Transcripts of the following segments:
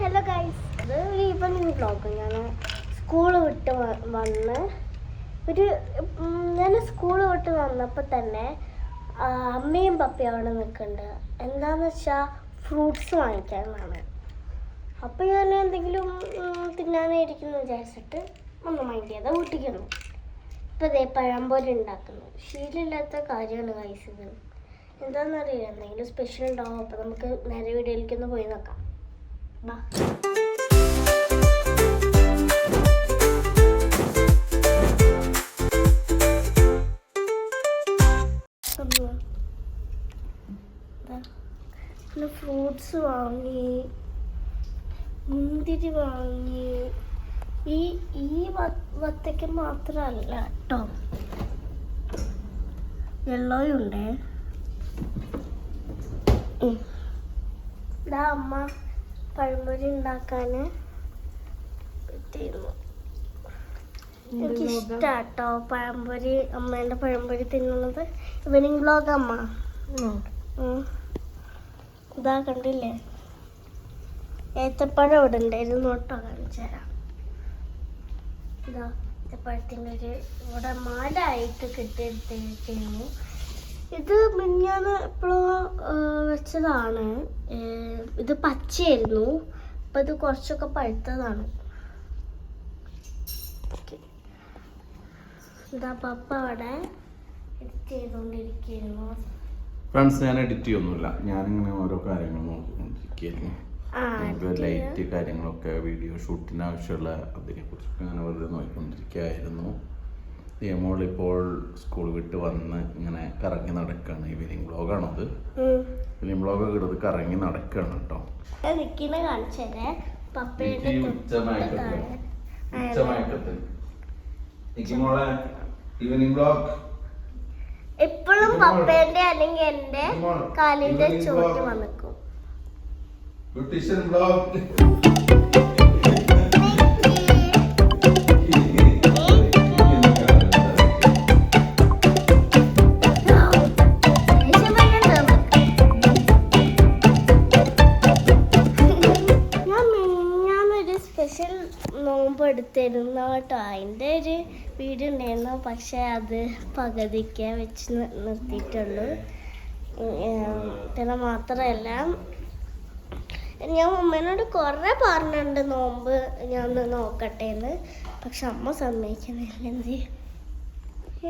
Hello guys, ഇത് ഒരു evening vlog. ഞാൻ സ്കൂൾ വിട്ട് വന്നപ്പോൾ തന്നെ അമ്മയും പപ്പയും അവിടെ നിൽക്കുന്നുണ്ട്. എന്താണെന്ന് വെച്ചാൽ ഫ്രൂട്ട്സ് വാങ്ങിക്കാനാണ്. അപ്പോൾ ഞാൻ എന്തെങ്കിലും തിന്നാനായിരിക്കുന്നു വിചാരിച്ചിട്ട് ഒന്ന് മൈൻഡ് ചെയ്താൽ ഊട്ടിക്കുന്നു. ഇപ്പോൾ ഇതേ പഴംപൊരി ഉണ്ടാക്കുന്നു. ശീലമില്ലാത്ത കാര്യമാണ് ഗൈസ് ഇത്. എന്താണെന്നറിയില്ല, എന്തെങ്കിലും സ്പെഷ്യൽ ഉണ്ടാവും. അപ്പോൾ നമുക്ക് നേരെ വീഡിയോയിലേക്ക് ഒന്ന് പോയി നോക്കാം. ബാ. ഫ്രൂട്ട്സ് വാങ്ങി, മുന്തിരി വാങ്ങി. ഈ വത്തയ്ക്ക് മാത്രമല്ല കേട്ടോ, വെള്ളമുണ്ടേ. ഇതാ അമ്മ പഴംപൊരി ഉണ്ടാക്കാൻ പറ്റിയിരുന്നു. എനിക്ക് ഇഷ്ടാട്ടോ പഴംപൊരി, അമ്മേൻ്റെ പഴംപൊരി തിന്നുന്നത്. ഈവനിങ് വ്ളോഗ് അമ്മ. ഇതാ കണ്ടില്ലേ, ഏത്തപ്പഴം ഇവിടെ ഉണ്ടായിരുന്നു കേട്ടോ, കാണിച്ചു തരാം. ഇതാ ഏത്തപ്പഴത്തിൻ്റെ ഇവിടെ മാലായിട്ട് കിട്ടിയെടുത്തിരുന്നു. ഇത് മിഞ്ഞാന്ന് എപ്പോഴോ വെച്ചതാണ്. ഇത് പച്ചയായിരുന്നു, അപ്പം ഇത് കുറച്ചൊക്കെ പഴുത്തതാണ്. ഇതാ പപ്പ അവിടെ എഡിറ്റ് ചെയ്തുകൊണ്ടിരിക്കുന്നു. ഫ്രണ്ട്സ്, ഞാൻ എഡിറ്റ് ചെയ്യൊന്നുമില്ല, ഞാനിങ്ങനെ ഓരോ കാര്യങ്ങൾ നോക്കിക്കൊണ്ടിരിക്കുകയായിരുന്നു. ലൈറ്റ് കാര്യങ്ങളൊക്കെ, വീഡിയോ ഷൂട്ടിന് ആവശ്യമുള്ള അതിനെക്കുറിച്ചൊക്കെ അങ്ങനെ വെറുതെ നോക്കിക്കൊണ്ടിരിക്കുകയായിരുന്നു. മോളിപ്പോൾ സ്കൂൾ വിട്ട് വന്ന് ഇങ്ങനെ കറങ്ങി നടക്കുകയാണ്. ഈവനിങ് വ്ളോഗാണത്. ഈവനിങ് വ്ളോഗൊക്കെ എടുത്ത് കറങ്ങി നടക്കുകയാണ് കേട്ടോ. ഈവനിങ് വ്ളോഗ് എപ്പോഴും പപ്പേന്റെ അല്ലെങ്കിൽ എന്റെ കാലിന്റെ ചോട്ട് വന്നിക്കും. Beautician vlog. സ്പെഷ്യൽ നോമ്പ് എടുത്തിരുന്നു കേട്ടോ, അതിൻ്റെ ഒരു വീഡിയോ ഉണ്ടായിരുന്നു. പക്ഷെ അത് പകുതിക്ക് വെച്ച് നിർത്തിയിട്ടുള്ളൂ. പിന്നെ മാത്രമല്ല, ഞാൻ അമ്മേനോട് കുറേ പറഞ്ഞിട്ടുണ്ട് നോമ്പ് ഞാൻ ഒന്ന് നോക്കട്ടെ എന്ന്. പക്ഷെ അമ്മ സമ്മതിക്കുന്നില്ല.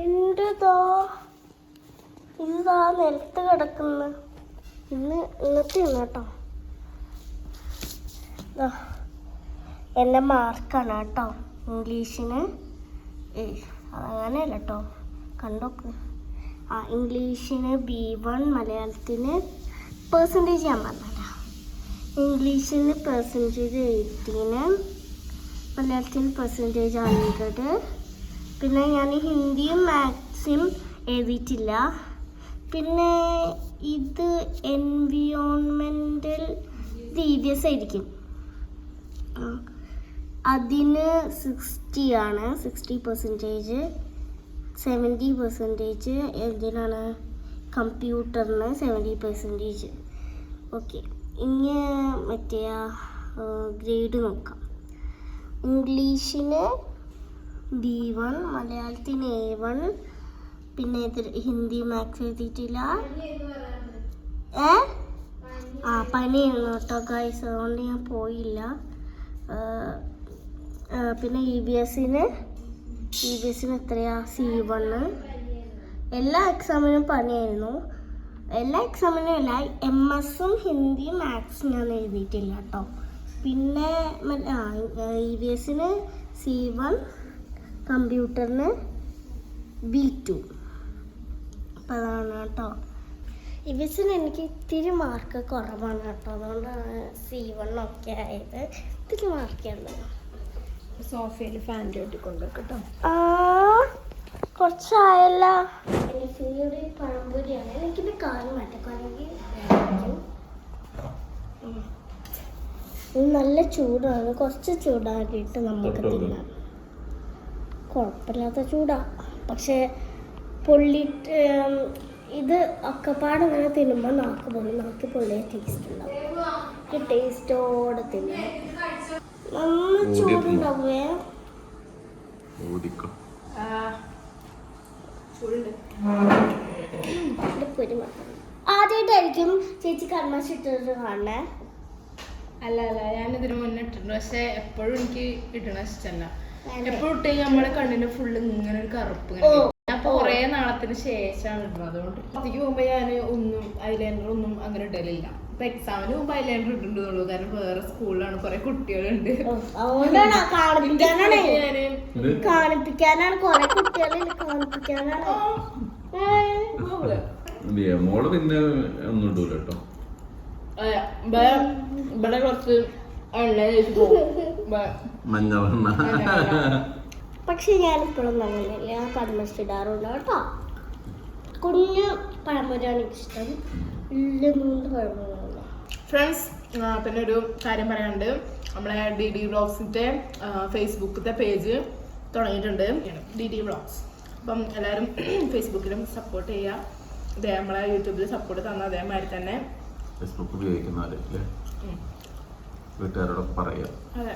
എന്റേതോ ഇതാ നിലത്ത് കിടക്കുന്നു. ഇന്നത്തെ കേട്ടോ, എൻ്റെ മാർക്കാണ് കേട്ടോ ഇംഗ്ലീഷിന്. അതങ്ങനെയല്ല കേട്ടോ, കണ്ടോക്ക്. ഇംഗ്ലീഷിന് B1, മലയാളത്തിന് പെർസെൻറ്റേജ് ഞാൻ പറഞ്ഞില്ല. ഇംഗ്ലീഷിന് പെർസെൻറ്റേജ് 18, മലയാളത്തിന് പെർസെൻറ്റേജ് 100. പിന്നെ ഞാൻ ഹിന്ദിയും മാത്സും എഴുതിയിട്ടില്ല. പിന്നെ ഇത് എൻവിയോൺമെൻ്റൽ EVS ആയിരിക്കും. അതിന് 60 ആണ്, 60%. 70% എന്തിനാണ്, കമ്പ്യൂട്ടറിന് 70%. ഓക്കെ, ഇനി മറ്റേ ഗ്രേഡ് നോക്കാം. ഇംഗ്ലീഷിന് B1, മലയാളത്തിന് A1. പിന്നെ ഹിന്ദി മാത്സ് എഴുതിയിട്ടില്ല. പനിയായിരുന്നു കേട്ടോ ഗൈസ്, അതുകൊണ്ട് ഞാൻ പോയില്ല. പിന്നെ EVS എത്രയാ, C1. എല്ലാ എക്സാമിനും പനിയായിരുന്നു. എല്ലാ എക്സാമിനും അല്ല, MS-ഉം ഹിന്ദിയും മാത്സും ഞാൻ എഴുതിയിട്ടില്ല കേട്ടോ. പിന്നെ EVS C1, കമ്പ്യൂട്ടറിന് B2. അപ്പം അതാണ് കേട്ടോ. EVS എനിക്ക് ഇത്തിരി മാർക്ക് കുറവാണ് കേട്ടോ, അതുകൊണ്ടാണ് C1 ഒക്കെ ആയത്. ഇത്തിരി മാർക്കുണ്ട്. സോഫയിൽ ഫാൻ്റെ ഇട്ട് കൊണ്ടുവെക്കട്ടോ. കുറച്ചായല്ല. എൻ്റെ ഫേവറേറ്റ് പഴംപൊരിയാണ്. എനിക്കിൻ്റെ കാര്യം മാറ്റക്കാണെങ്കിൽ നല്ല ചൂടാണ്. കുറച്ച് ചൂടാക്കിയിട്ട് നമുക്ക് തിന്നാം. കുഴപ്പമില്ലാത്ത ചൂടാ, പക്ഷേ പൊള്ളിയിട്ട് ഇത് ഒക്കെപ്പാട് ഇങ്ങനെ തിന്നുമ്പോൾ നാക്ക് പൊള്ളിയ ടേസ്റ്റ് ഉണ്ടാവും. ടേസ്റ്റോടെ തിന്നാം. നന്ന ചൂടുണ്ടാവേ. ആദ്യമായിട്ടായിരിക്കും ചേച്ചി കർമ്മശ ഇട്ടിട്ട് കാണണേ. അല്ല ഞാൻ ഇതിന് മുന്നേ ഇട്ടിട്ടുണ്ട്. പക്ഷെ എപ്പോഴും എനിക്ക് ഇടണ ഇഷ്ടമല്ല. എപ്പോഴും ഇട്ട് നമ്മുടെ കണ്ണിന് ഫുള്ള് ഇങ്ങനെ ഒരു കറുപ്പ്. ഞാൻ കൊറേ നാളത്തിന് ശേഷമാണ് ഇടുന്നത്. അതുകൊണ്ട് പുറത്തേക്ക് പോകുമ്പോ ഞാൻ ഒന്നും ഐലൈനർ ഒന്നും അങ്ങനെ ഇടലില്ല. ഇപ്പൊ എക്സാമിന് പോകുമ്പോ ഐലൈനർ ഇട്ടിട്ടുള്ളൂ. കാരണം വേറെ സ്കൂളിലാണ് കുറെ കുട്ടികളുണ്ട്. കാണിപ്പിക്കാനാണ് കുറെ കുട്ടികളെ കാണിപ്പിക്കാനാണ്. മോള് പിന്നെ ഒന്നും ഇടൂല കേട്ടോ. ഇവിടെ കുറച്ച് എണ്ണ തേച്ച് പോകും. മഞ്ഞ പക്ഷെ ഞാനിപ്പോഴും അങ്ങനെയല്ല, കൺമസ്റ്റ് ഇടാറുണ്ട് കേട്ടോ. കുഞ്ഞു പഴംപൊരിയാണ് എനിക്കിഷ്ടം. വലിയ മൂന്ന് പഴംപൊരിയാണ്. ഫ്രണ്ട്സ്, പിന്നെ ഒരു കാര്യം പറയാനുണ്ട്. നമ്മളെ DD വ്ളോഗ്സിന്റെ ഫേസ്ബുക്കിലത്തെ പേജ് തുടങ്ങിയിട്ടുണ്ട്, DD വ്ളോഗ്സ്. അപ്പം എല്ലാവരും ഫേസ്ബുക്കിലും സപ്പോർട്ട് ചെയ്യുക. ഇതേ നമ്മളെ യൂട്യൂബിൽ സപ്പോർട്ട് തന്ന അതേമാതിരി തന്നെ ഫേസ്ബുക്ക് ഉപയോഗിക്കുന്നവരെ വീട്ടുകാരോടൊക്കെ പറയാം. അതെ,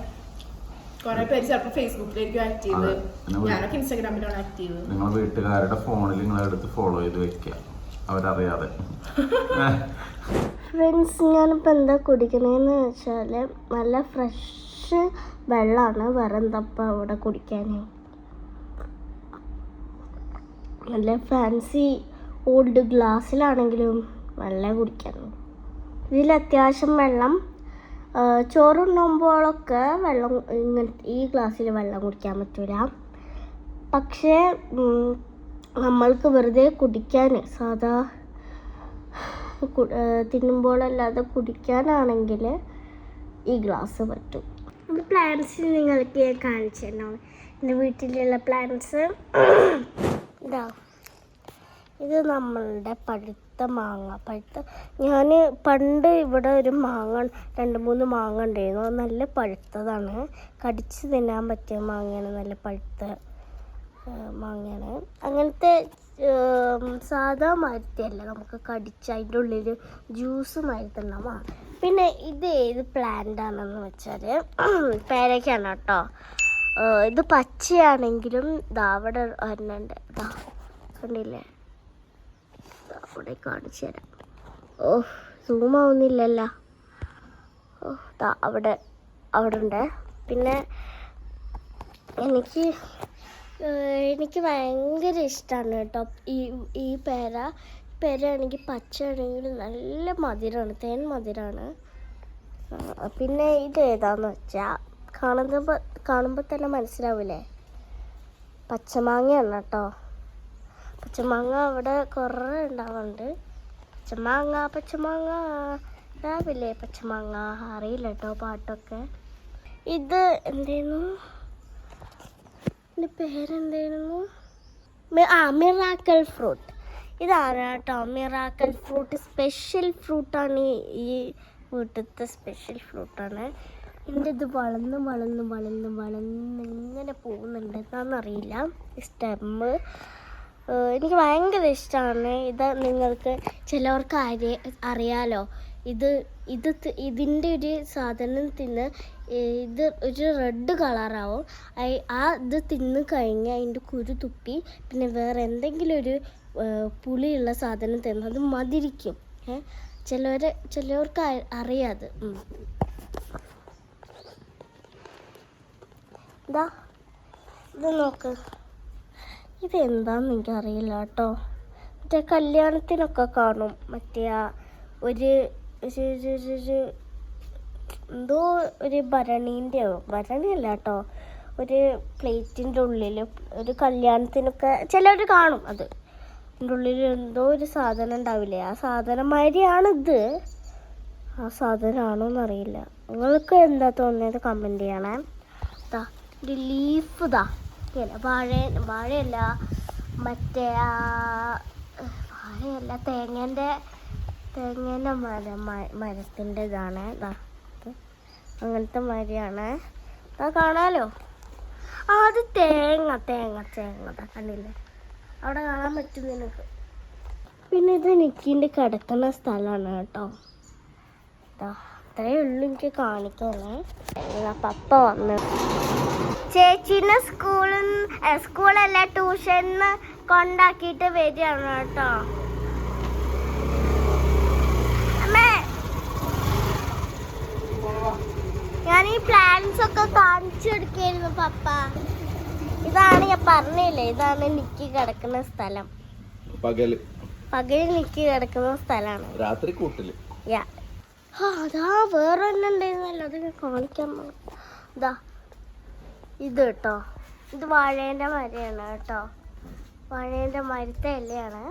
കുറെ പേര് ചിലപ്പോൾ ഫേസ്ബുക്കിലായിരിക്കും ആക്റ്റീവ്. ഞാനൊക്കെ ഇൻസ്റ്റാഗ്രാമിലാണ് ആക്റ്റീവ്. നിങ്ങളെ വീട്ടുകാരുടെ ഫോണിൽ നിങ്ങളെടുത്ത് ഫോളോ ചെയ്ത് വെക്കുക, അവരറിയാതെ. ഫ്രണ്ട്സ്, ഞാനിപ്പോൾ എന്താ കുടിക്കണേന്ന് വെച്ചാൽ നല്ല ഫ്രഷ് വെള്ളമാണ്. വേറെ എന്താപ്പം അവിടെ കുടിക്കാൻ? നല്ല ഫാൻസി ഓൾഡ് ഗ്ലാസ്സിലാണെങ്കിലും വെള്ളം കുടിക്കാൻ. ഇതിൽ അത്യാവശ്യം വെള്ളം, ചോറുണ്ണുമ്പോഴൊക്കെ വെള്ളം ഇങ്ങനത്തെ ഈ ഗ്ലാസ്സിൽ വെള്ളം കുടിക്കാൻ പറ്റില്ല. പക്ഷേ നമ്മൾക്ക് വെറുതെ കുടിക്കാൻ സാധാ തിന്നുമ്പോഴല്ലാതെ കുടിക്കാനാണെങ്കിൽ ഈ ഗ്ലാസ് പറ്റും. എൻ്റെ പ്ലാന്റ്സ് നിങ്ങൾക്ക് ഞാൻ കാണിച്ചു തരണം. എൻ്റെ വീട്ടിലുള്ള പ്ലാന്റ്സ് ഇതാ. ഇത് നമ്മളുടെ പഴുത്ത മാങ്ങ. ഞാൻ പണ്ട് ഇവിടെ ഒരു മാങ്ങ 2-3 മാങ്ങ ഉണ്ടായിരുന്നു. അത് നല്ല പഴുത്തതാണ്. കടിച്ച് തിന്നാൻ പറ്റിയ മാങ്ങയാണ്. നല്ല പഴുത്ത മാങ്ങയാണ്. അങ്ങനത്തെ സാധാ മരത്തിയല്ല, നമുക്ക് കടിച്ച് അതിൻ്റെ ഉള്ളിൽ ജ്യൂസ് മരത്തുണ്ടാവാം. പിന്നെ ഇത് ഏത് പ്ലാന്റ് ആണെന്ന് വെച്ചാൽ പേരയ്ക്കാണ് കേട്ടോ. ഇത് പച്ചയാണെങ്കിലും ഇതാ അവിടെ വരുന്നുണ്ട്. ഇതാ കണ്ടില്ലേ, അവിടെ കാണിച്ചു തരാം. സൂം ആവുന്നില്ലല്ലോ. അവിടെ ഉണ്ട്. പിന്നെ എനിക്ക് ഭയങ്കര ഇഷ്ടമാണ് കേട്ടോ ഈ പേരാണെങ്കിൽ പച്ചയാണെങ്കിൽ നല്ല മധുരമാണ്, തേൻ മധുരമാണ്. പിന്നെ ഇത് ഏതാന്ന് വെച്ചാൽ കാണുമ്പോൾ തന്നെ മനസ്സിലാവില്ലേ, പച്ചമാങ്ങയാണ് കേട്ടോ. പച്ചമാങ്ങ അവിടെ കുറേ ഉണ്ടാവുന്നുണ്ട്. പച്ചമാങ്ങ രാവിലെ പച്ചമാങ്ങ അറിയില്ല കേട്ടോ പാട്ടൊക്കെ. ഇത് എന്തായിരുന്നു, എൻ്റെ പേരെന്തായിരുന്നു? Miracle fruit. ഇതാണ് കേട്ടോ മിറാക്കൽ ഫ്രൂട്ട്. സ്പെഷ്യൽ ഫ്രൂട്ടാണ്, ഈ വീട്ടിലത്തെ സ്പെഷ്യൽ ഫ്രൂട്ടാണ്. എൻ്റെ ഇത് വളർന്ന് ഇങ്ങനെ പോകുന്നുണ്ട്, എന്താണെന്നറിയില്ല. സ്റ്റെമ്മ് എനിക്ക് ഭയങ്കര ഇഷ്ടമാണ്. ഇത് നിങ്ങൾക്ക് ചിലവർക്ക് അറിയാലോ. ഇതിൻ്റെ ഒരു സാധനം തിന്ന് ഇത് ഒരു റെഡ് കളറാവും. ഇത് തിന്ന് കഴിഞ്ഞാൽ അതിൻ്റെ കുരു തുപ്പി പിന്നെ വേറെ എന്തെങ്കിലും ഒരു പുളിയുള്ള സാധനം തിന്ന് അത് മതിരിക്കും. ചിലവർക്ക് അറിയാത്. ഇതാ ഇത് നോക്ക്, ഇതെന്താന്ന് എനിക്കറിയില്ല കേട്ടോ. മറ്റേ കല്യാണത്തിനൊക്കെ കാണും, മറ്റേ ഒരു എന്തോ ഒരു ഭരണിയല്ല കേട്ടോ, ഒരു പ്ലേറ്റിൻ്റെ ഉള്ളിൽ ഒരു കല്യാണത്തിനൊക്കെ ചിലർ കാണും. അതിൻ്റെ ഉള്ളിൽ എന്തോ ഒരു സാധനം ഉണ്ടാവില്ലേ, ആ സാധനം മാതിരിയാണിത്. ആ സാധനമാണോന്നറിയില്ല. നിങ്ങൾക്ക് എന്താ തോന്നിയത് കമൻറ്റ് ചെയ്യണേ. ഒരു ലീഫ് ഇങ്ങനെ വാഴയല്ല തേങ്ങേൻ്റെ മരത്തിൻ്റെ ഇതാണ്. അങ്ങനത്തെ മരമാണ്. കാണാലോ. അത് തേങ്ങ കണ്ടില്ലേ, അവിടെ കാണാൻ പറ്റും നിനക്ക്. പിന്നെ ഇത് നിക്കിൻ്റെ കിടക്കുന്ന സ്ഥലമാണ് കേട്ടോ. അത്രയേ ഉള്ളൂ എനിക്ക് കാണിക്കാനേ. പപ്പ വന്നു. ചേച്ചീനെ സ്കൂളല്ല ട്യൂഷന് കൊണ്ടാക്കിയിട്ട് വരികയാണ് കേട്ടോ. അമ്മേ, ഞാൻ ഈ പ്ലാൻസ് ഒക്കെ കാണിച്ചു കൊടുക്കായിരുന്നു പപ്പ. ഇതാണ് ഞാൻ പറഞ്ഞില്ലേ, ഇതാണ് നിക്കി കിടക്കുന്ന സ്ഥലം. പകല് നിക്കി കിടക്കുന്ന സ്ഥലമാണ്, രാത്രി കൂട്ടില്. അതാ വേറെ തന്നെ ഉണ്ടായിരുന്നല്ലോ, അത് കാണിക്കാൻ. ഇതാ ഇത് കേട്ടോ, ഇത് വാഴേന്റെ മരയാണ് കേട്ടോ. വാഴേന്റെ മരത്തെ ഇലയാണ്.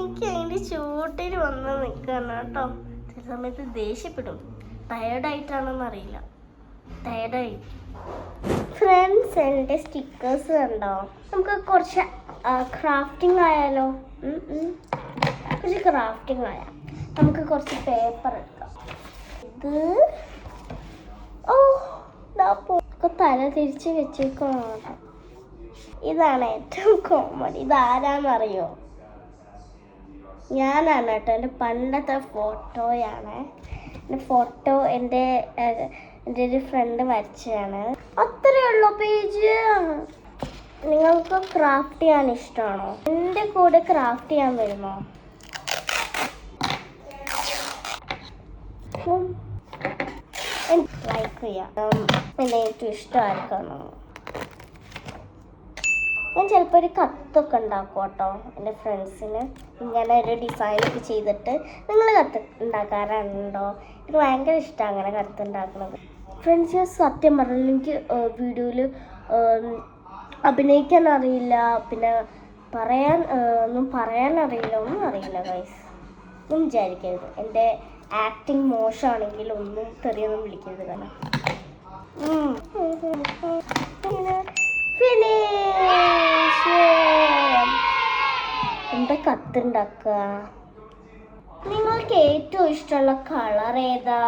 എനിക്ക് അതിന്റെ ചൂട്ടിൽ വന്ന് നിൽക്കണം കേട്ടോ. ചില സമയത്ത് ദേഷ്യപ്പെടും. ടയർഡായിട്ടാണെന്ന് അറിയില്ല, ടയർഡായി. ഫ്രണ്ട്സ്, എൻ്റെ സ്റ്റിക്കേഴ്സ് കണ്ടോ? നമുക്ക് കുറച്ച് ക്രാഫ്റ്റിംഗ് ആയാലോ? കുറച്ച് ക്രാഫ്റ്റിംഗ് ആയാൽ നമുക്ക് കുറച്ച് പേപ്പർ എടുക്കാം. ഇത് തല തിരിച്ച് വെച്ചേക്കണം. ഇതാണ് ഏറ്റവും കോമഡി. ഇതാരാന്നറിയോ? ഞാനാണ് കേട്ടോ. എൻ്റെ പണ്ടത്തെ ഫോട്ടോയാണ്. എൻ്റെ ഫോട്ടോ എൻ്റെ ഒരു ഫ്രണ്ട് വരച്ചതാണ്. അത്രയേ ഉള്ളൂ പേജ്. നിങ്ങൾക്ക് ക്രാഫ്റ്റ് ചെയ്യാൻ ഇഷ്ടമാണോ? എൻ്റെ കൂടെ ക്രാഫ്റ്റ് ചെയ്യാൻ വരുമോ? ലൈക്ക് ചെയ്യാം. എൻ്റെ ഏറ്റവും ഇഷ്ടമായിരിക്കണം. ഞാൻ ചിലപ്പോൾ ഒരു കത്തൊക്കെ ഉണ്ടാക്കും കേട്ടോ എൻ്റെ ഫ്രണ്ട്സിന്. ഇങ്ങനെ ഒരു ഡിസൈനൊക്കെ ചെയ്തിട്ട്. നിങ്ങൾ കത്ത് ഉണ്ടാക്കാറുണ്ടോ? എനിക്ക് ഭയങ്കര ഇഷ്ടമാണ് അങ്ങനെ കത്ത് ഉണ്ടാക്കുന്നത്. ഫ്രണ്ട്സ്, ഞാൻ സത്യം പറഞ്ഞാൽ എനിക്ക് വീഡിയോയിൽ അഭിനയിക്കാൻ അറിയില്ല, പിന്നെ ഒന്നും പറയാൻ അറിയില്ല, ഒന്നും അറിയില്ല ഗൈസ്. ഒന്നും വിചാരിക്കരുത്. എൻ്റെ ആക്ടിങ് മോശമാണെങ്കിൽ ഒന്നും തെറിയൊന്നും വിളിക്കരുത്. കാരണം എന്താ കത്തുണ്ടാക്കുക? നിങ്ങൾക്ക് ഏറ്റവും ഇഷ്ടമുള്ള കളർ ഏതാ?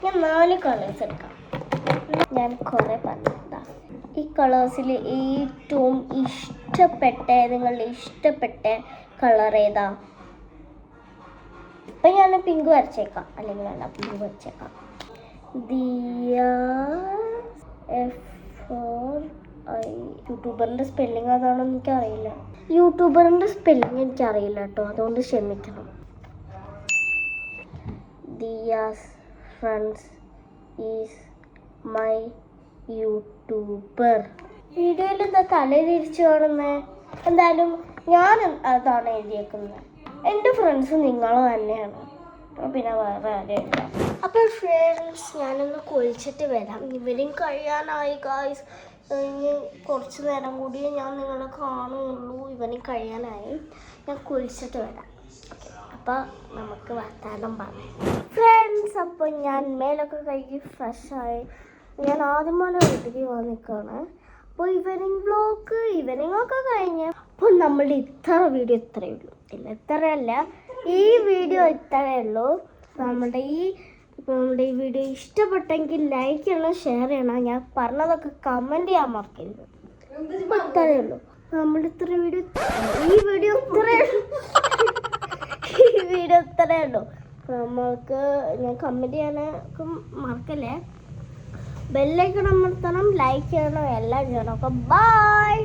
ഞാൻ 4 കളേഴ്സ് എടുക്കാം. ഞാൻ കുറേ പറഞ്ഞതാ. ഈ കളേഴ്സിൽ ഏറ്റവും നിങ്ങളുടെ ഇഷ്ടപ്പെട്ട കളർ ഏതാ? ഇപ്പം ഞാൻ പിങ്ക് വരച്ചേക്കാം, അല്ലെങ്കിൽ വേണ്ട, പിങ്ക് വരച്ചേക്കാം. യൂട്യൂബറിൻ്റെ സ്പെല്ലിങ് അതാണോ എനിക്കറിയില്ല. യൂട്യൂബറിൻ്റെ സ്പെല്ലിങ് എനിക്കറിയില്ല കേട്ടോ, അതുകൊണ്ട് ക്ഷമിക്കണം. Diaz friends is my YouTuber. വീഡിയോയിൽ എന്താ തല തിരിച്ചു കാണുന്നത്? എന്തായാലും ഞാൻ അതാണ് എഴുതിയേക്കുന്നത്. എൻ്റെ ഫ്രണ്ട്സ് നിങ്ങൾ തന്നെയാണ്, പിന്നെ വേറെ ആരെയും. അപ്പോൾ ഫ്രണ്ട്സ്, ഞാനൊന്ന് കുളിച്ചിട്ട് വരാം. ഇവരും കഴിയാനായി ഗായ്സ്. ഇനി കുറച്ച് നേരം കൂടി ഞാൻ നിങ്ങളെ കാണുള്ളൂ. ഇവനും കഴിയാനായി. ഞാൻ കുളിച്ചിട്ട് വരാം. ഓക്കെ, അപ്പോൾ നമുക്ക് വർത്താനം പറയാം ഫ്രണ്ട്സ്. അപ്പോൾ ഞാൻ മേലൊക്കെ കഴുകി ഫ്രഷായി ഞാൻ ആദ്യം പോലെ വീട്ടിലേക്ക് വന്ന് നിൽക്കുകയാണ്. അപ്പോൾ ഈവനിങ് ഒക്കെ കഴിഞ്ഞ് അപ്പോൾ നമ്മളുടെ വീഡിയോ ഇത്രയേ ഉള്ളൂ. ഇത്രയല്ല, ഈ വീഡിയോ ഇത്രയേ ഉള്ളൂ. നമ്മുടെ ഈ വീഡിയോ ഇഷ്ടപ്പെട്ടെങ്കിൽ ലൈക്ക് ചെയ്യണം, ഷെയർ ചെയ്യണം. ഞാൻ പറഞ്ഞതൊക്കെ കമൻറ്റ് ചെയ്യാൻ മറക്കരുത്. ഇത്രയേ ഉള്ളൂ നമ്മുടെ ഈ വീഡിയോ ഇത്രയേ ഉള്ളൂ. നമ്മൾക്ക് ഞാൻ കമൻറ്റ് ചെയ്യാനൊക്കെ മറക്കല്ലേ. ബെല്ലൈക്കൺ അമർത്തണം, ലൈക്ക് ചെയ്യണം, എല്ലാം ചെയ്യണം. അപ്പോൾ ബൈ.